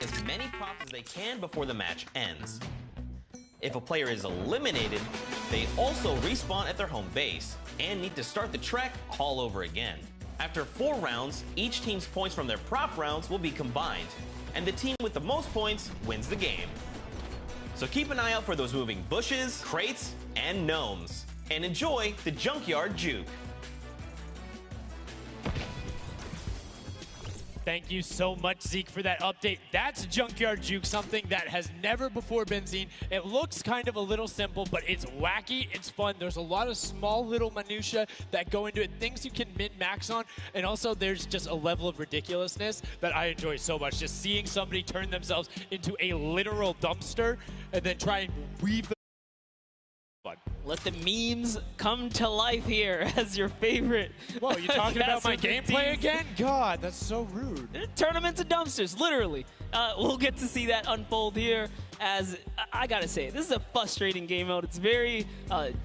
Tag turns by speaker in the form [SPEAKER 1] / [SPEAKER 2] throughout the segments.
[SPEAKER 1] as many props as they can before the match ends. If a player is eliminated, they also respawn at their home base and need to start the trek all over again. After 4 rounds, each team's points from their prop rounds will be combined, and the team with the most points wins the game. So keep an eye out for those moving bushes, crates, and gnomes, and enjoy the Junkyard Juke.
[SPEAKER 2] Thank you so much, Zeke, for that update. That's Junkyard Juke, something that has never before been seen. It looks kind of a little simple, but it's wacky, it's fun. There's a lot of small little minutia that go into it, things you can min-max on, and also there's just a level of ridiculousness that I enjoy so much. Just seeing somebody turn themselves into a literal dumpster and then try and weave them.
[SPEAKER 3] Let the memes come to life here as your favorite.
[SPEAKER 2] Whoa, you talking about my gameplay again? God, that's so rude.
[SPEAKER 3] Turn them into dumpsters, literally. We'll get to see that unfold here as, I gotta say, this is a frustrating game mode. It's very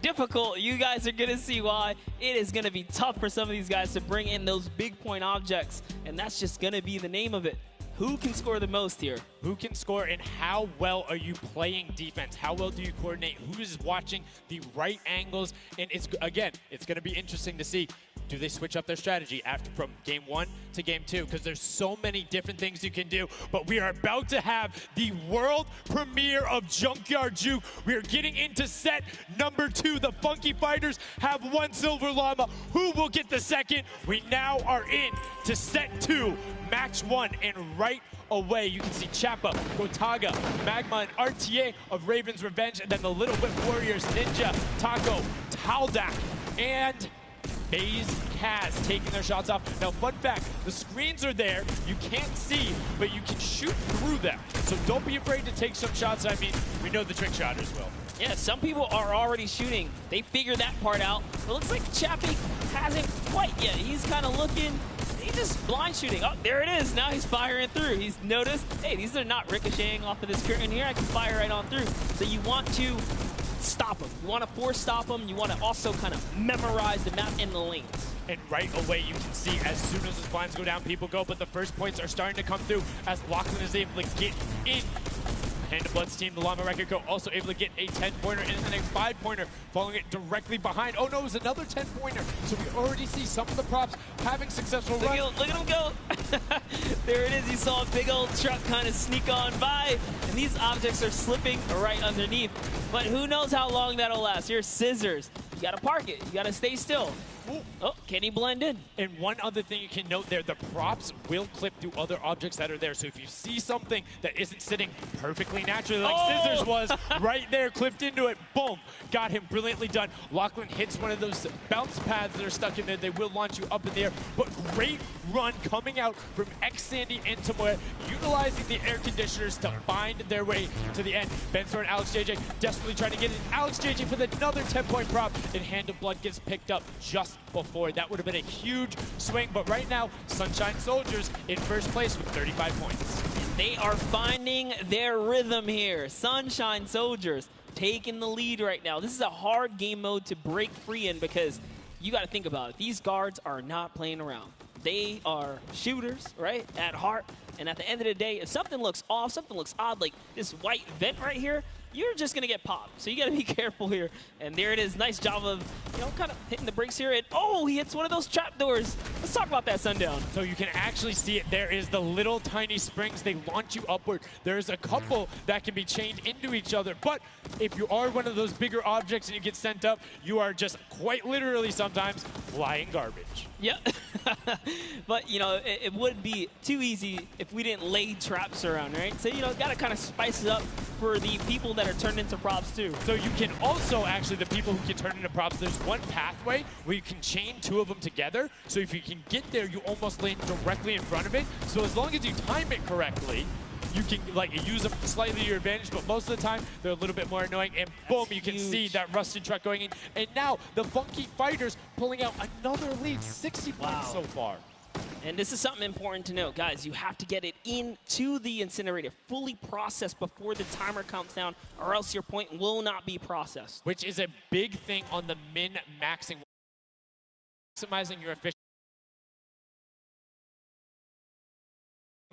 [SPEAKER 3] difficult. You guys are gonna see why. It is gonna be tough for some of these guys to bring in those big point objects, and that's just gonna be the name of it. Who can score the most here?
[SPEAKER 2] Who can score, and how well are you playing defense? How well do you coordinate? Who is watching the right angles? And it's, again, it's going to be interesting to see. Do they switch up their strategy from game 1 to game 2? Because there's so many different things you can do. But we are about to have the world premiere of Junkyard Juke. We are getting into set number 2. The Funky Fighters have 1 silver llama. Who will get the second? We now are in to set 2, match 1, and right away you can see Chappa, Gotaga, Magma, and RTA of Raven's Revenge, and then the Little Whip Warriors, Ninja, Taco, Taldak, and FaZe Kaz taking their shots off. Now, fun fact, the screens are there. You can't see, but you can shoot through them. So don't be afraid to take some shots. I mean, we know the trick shotters will.
[SPEAKER 3] Yeah, some people are already shooting. They figured that part out. It looks like Chappie hasn't quite yet. He's kind of looking. He's just blind shooting. Oh, there it is. Now he's firing through. He's noticed, hey, these are not ricocheting off of this curtain here. I can fire right on through. So you want to stop them. You want to force stop them. You want to also kind of memorize the map and the lanes.
[SPEAKER 2] And right away you can see as soon as the blinds go down, people go, but the first points are starting to come through as Lachlan is able to get in. Hand of Blood's team, the Llama Record Co. also able to get a 10-pointer and then a 5-pointer, following it directly behind. Oh no, it was another 10-pointer. So we already see some of the props having successful runs.
[SPEAKER 3] Look at him go. There it is. You saw a big old truck kind of sneak on by, and these objects are slipping right underneath. But who knows how long that'll last. Here's Scissors. You gotta park it. You gotta stay still.
[SPEAKER 2] Ooh.
[SPEAKER 3] Oh, can he blend in?
[SPEAKER 2] And one other thing you can note there, the props will clip through other objects that are there. So if you see something that isn't sitting perfectly naturally like Scissors was, right there, clipped into it, boom, got him brilliantly done. Lachlan hits one of those bounce pads that are stuck in there. They will launch you up in the air, but great run coming out from X-Sandy and Tomoya, utilizing the air conditioners to find their way to the end. Bensor and Alex JJ desperately trying to get in. Alex JJ for another 10-point prop, and Hand of Blood gets picked up just before. That would have been a huge swing, but right now, Sunshine Soldiers in first place with 35 points.
[SPEAKER 3] They are finding their rhythm here. Sunshine Soldiers taking the lead right now. This is a hard game mode to break free in because you got to think about it. These guards are not playing around. They are shooters, right, at heart. And at the end of the day, if something looks off, something looks odd, like this white vent right here, you're just going to get popped. So you got to be careful here. And there it is. Nice job of, you know, kind of hitting the brakes here. And, oh, he hits one of those trapdoors. Let's talk about that, Sundown.
[SPEAKER 2] So you can actually see it. There is the little tiny springs. They launch you upward. There's a couple that can be chained into each other. But if you are one of those bigger objects and you get sent up, you are just quite literally sometimes flying garbage.
[SPEAKER 3] Yeah. But, you know, it would be too easy if we didn't lay traps around, right? So, you know, got to kind of spice it up for the people that are turned into props too.
[SPEAKER 2] So you can also, actually, the people who can turn into props, there's one pathway where you can chain 2 of them together. So if you can get there, you almost land directly in front of it. So as long as you time it correctly, you can like use them slightly to your advantage, but most of the time they're a little bit more annoying. And boom, you can see that rusted truck going in. And now the Funky Fighters pulling out another lead, 60 points so far.
[SPEAKER 3] And this is something important to note, guys. You have to get it into the incinerator, fully processed before the timer counts down, or else your point will not be processed.
[SPEAKER 2] Which is a big thing on the min-maxing, maximizing your efficiency.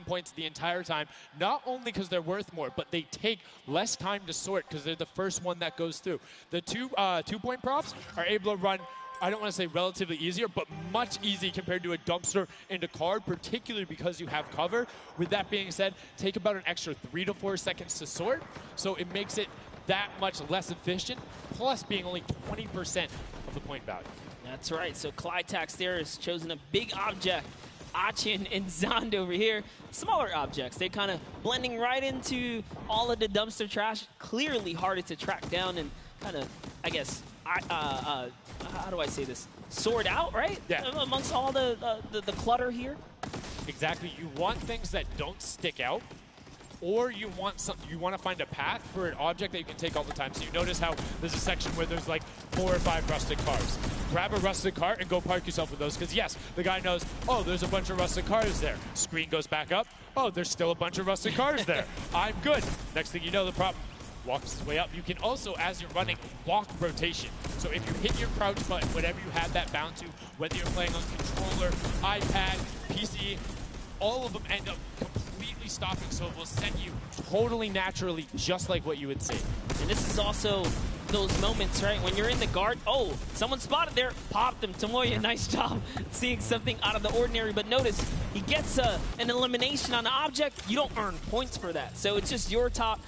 [SPEAKER 2] points the entire time, not only because they're worth more, but they take less time to sort because they're the first one that goes through. The two-point props are able to run, I don't want to say relatively easier, but much easier compared to a dumpster and a card, particularly because you have cover. With that being said, take about an extra 3 to 4 seconds to sort, so it makes it that much less efficient, plus being only 20% of the point value.
[SPEAKER 3] That's right, so Clytax there has chosen a big object. Achin and Zond over here, smaller objects. They're kind of blending right into all of the dumpster trash. Clearly harder to track down and kind of, I guess, how do I say this? Sort out, right?
[SPEAKER 2] Yeah.
[SPEAKER 3] Amongst all the clutter here.
[SPEAKER 2] Exactly. You want things that don't stick out, or you want to find a path for an object that you can take all the time. So you notice how there's a section where there's like 4 or 5 rusted cars. Grab a rusted car and go park yourself with those, because yes, the guy knows, oh, there's a bunch of rusted cars there. Screen goes back up. Oh, there's still a bunch of rusted cars there. I'm good. Next thing you know, the prop walks his way up. You can also, as you're running, walk rotation. So if you hit your crouch button, whatever you have that bound to, whether you're playing on controller, iPad, PC, all of them end up completely stopping, so it will send you totally naturally, just like what you would see.
[SPEAKER 3] And this is also those moments, right, when you're in the guard, oh, someone spotted there, popped him. Tomoya, nice job seeing something out of the ordinary, but notice he gets an elimination on the object. You don't earn points for that, so it's just your job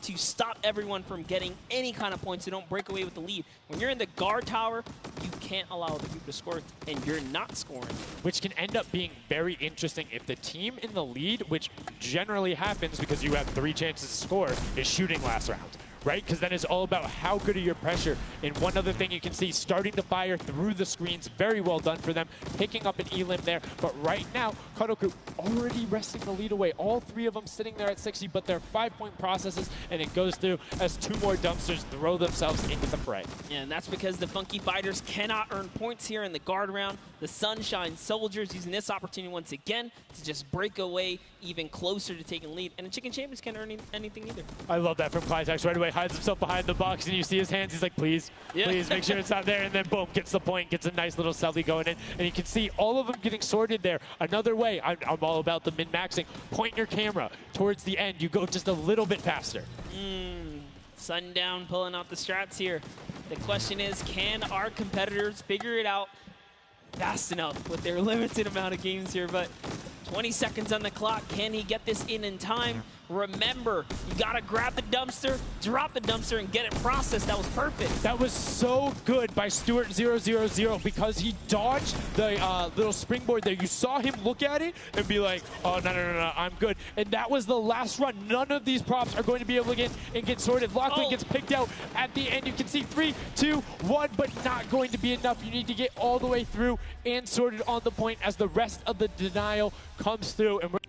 [SPEAKER 3] to stop everyone from getting any kind of points, so don't break away with the lead. When you're in the guard tower, you can't allow other people to score, and you're not scoring.
[SPEAKER 2] Which can end up being very interesting if the team in the lead, which generally happens because you have 3 chances to score, is shooting last round. Right? Because then it's all about how good are your pressure. And one other thing you can see, starting to fire through the screens, very well done for them, picking up an elim there. But right now, Kadoku already wresting the lead away. All 3 of them sitting there at 60, but they're 5-point processes, and it goes through as 2 more dumpsters throw themselves into the fray.
[SPEAKER 3] Yeah, and that's because the Funky Fighters cannot earn points here in the guard round. The Sunshine Soldiers using this opportunity once again to just break away even closer to taking lead. And the Chicken Champions can't earn anything either.
[SPEAKER 2] I love that from Clytax right away. Hides himself behind the box, and you see his hands. He's like, please, please make sure it's not there. And then boom, gets the point, gets a nice little selfie going in. And you can see all of them getting sorted there. Another way, I'm all about the min-maxing. Point your camera towards the end. You go just a little bit faster.
[SPEAKER 3] Sundown pulling out the strats here. The question is, can our competitors figure it out fast enough with their limited amount of games here? But 20 seconds on the clock. Can he get this in time? Remember, you gotta grab the dumpster, drop the dumpster, and get it processed. That was perfect.
[SPEAKER 2] That was so good by Stuart000 because he dodged the little springboard there. You saw him look at it and be like, oh, no, I'm good. And that was the last run. None of these props are going to be able to get sorted. Lachlan gets picked out at the end. You can see 3, 2, 1, but not going to be enough. You need to get all the way through and sorted on the point as the rest of the denial comes through. And we're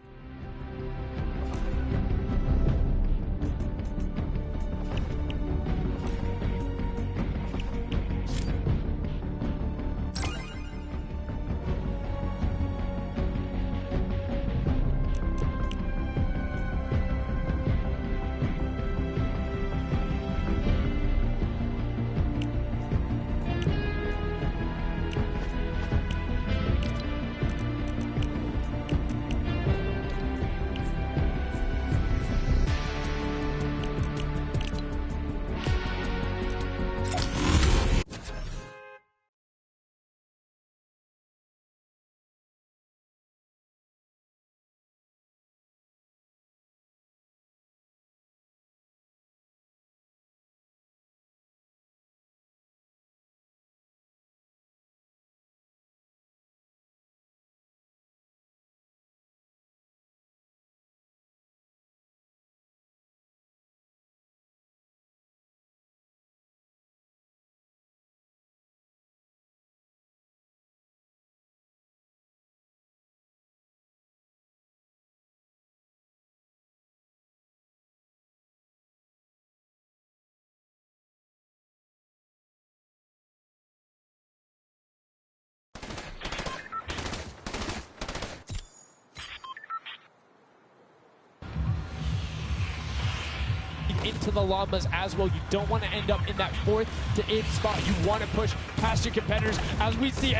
[SPEAKER 2] into the llamas as well. You don't want to end up in that 4th to 8th spot. You want to push past your competitors as we see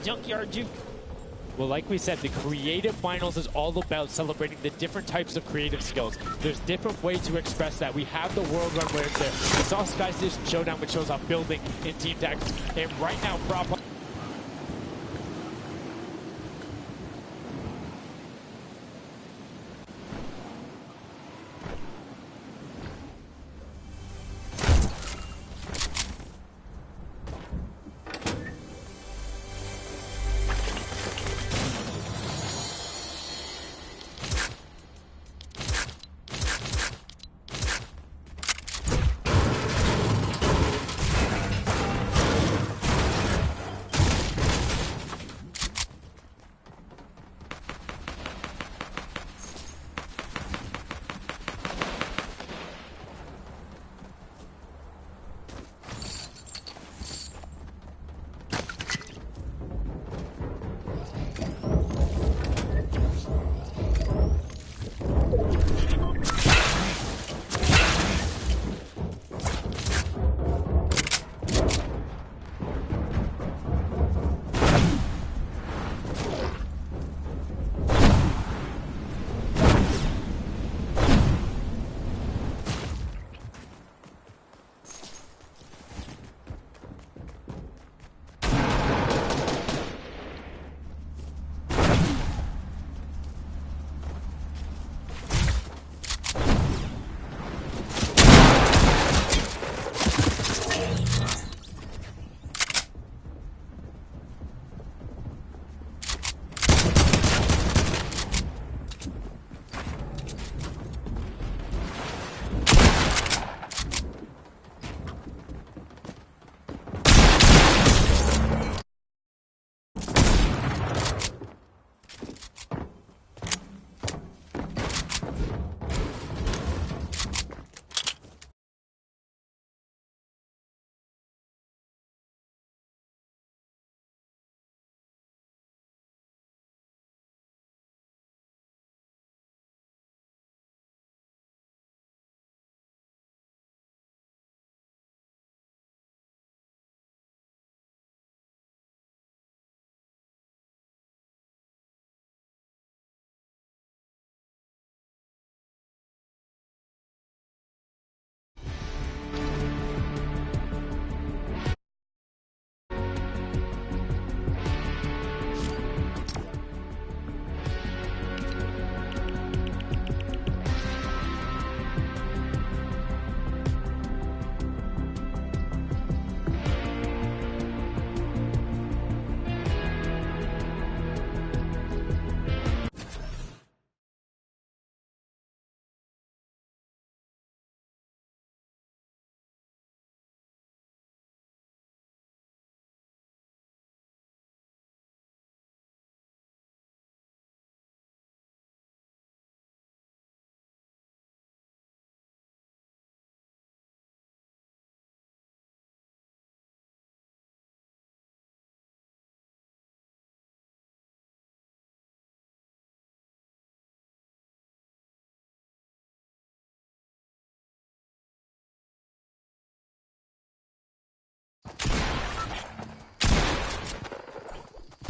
[SPEAKER 3] junkyard juke.
[SPEAKER 2] Well, like we said, the creative finals is all about celebrating the different types of creative skills. There's different ways to express that. We have the World Run where it's there. We saw Sky Station Showdown, which shows off building in team tactics. And right now, Prop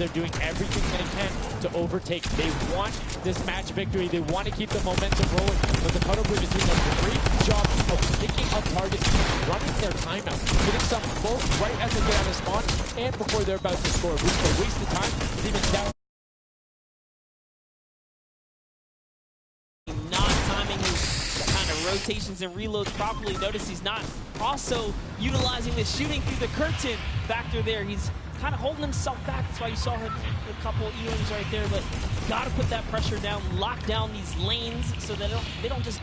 [SPEAKER 2] they're doing everything they can to overtake. They want this match victory. They want to keep the momentum rolling. But the Cuddle Blue is doing a great job of picking up targets, running their timeout, getting some both right as they get out of spawn and before they're about to score. Which is a waste of time. It's even down.
[SPEAKER 3] Not timing his kind of rotations and reloads properly. Notice he's not also utilizing the shooting through the curtain factor there. He's kind of holding himself back. That's why you saw him a couple Eons right there. But got to put that pressure down, lock down these lanes so that they don't just